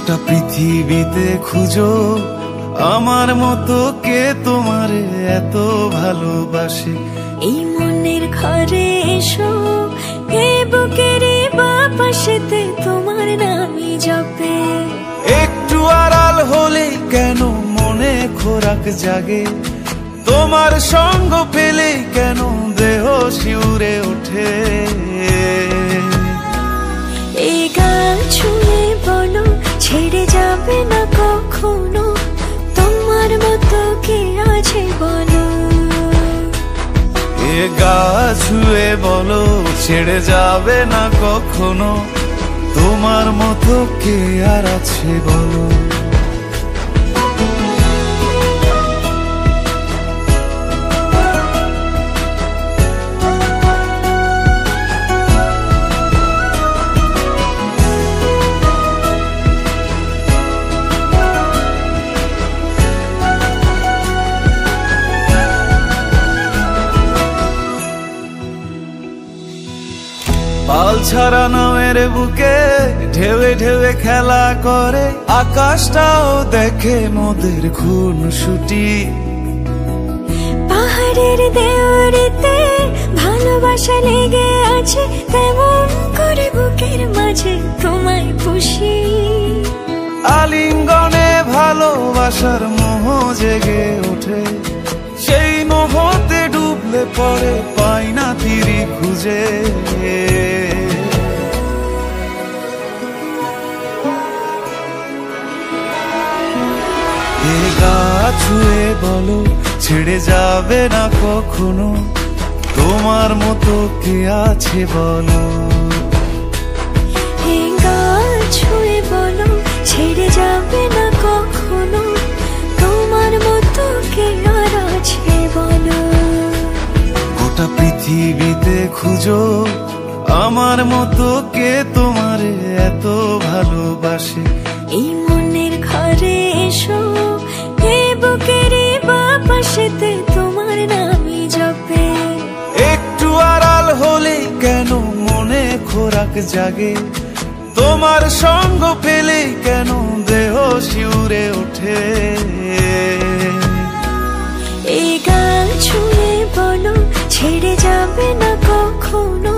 গোটা পৃথিবীতে খুঁজো আমার মতো কে তোমারে এত ভালোবাসে। এই মনের ঘরে এসো, এ বুকের বাপাশেতে তোমার নামই জপে। একটু আড়াল হলে কেন মনে খোরাক জাগে, তোমার সঙ্গ পেলে কেন দেহ শিউরে ওঠে। এই গান ছুঁয়ে বলো ছেড়ে যাবে না কখনো, তোমার মতো কে আছে বলো। এ গা ছুঁয়ে বলো ছেড়ে যাবে না কখনো, তোমার মতো কে আর আছে বলো। পাল ছাড়া নামের বুকে ঢেউে ঢেউে খেলা করে, আকাশটাও দেখে মোদের খুনসুটি। পাহাড়ের দেওয়ারিতে ভালোবাসা লেগে আছে, তেমন করে বুকের মাঝে তোমায় পুষি। আলিঙ্গনে ভালোবাসার মোহ জেগে ওঠে, সেই মোহতে ডুবলে পরে পাই না তীরি খুঁজে। এ গা ছুঁয়ে বলো ছেড়ে যাবে না কখনো, তোমার মতো কে আছে বলো। এ গা ছুঁয়ে বলো ছেড়ে যাবে না কখনো, তোমার মতো কে আর আছে বলো। গোটা পৃথিবীতে খুঁজো আমার মতো কে তোমারে এত ভালোবাসে। এই মনের ঘরে এসো, এ বুকের বাপাশেতে তোমার নামই জপে। একটু আড়াল হলে কেন মনে খোরাক জাগে, তোমার সঙ্গ পেলে কেন দেহ শিউরে ওঠে। এই গান ছুঁয়ে বলো ছেড়ে যাবে না কখনো,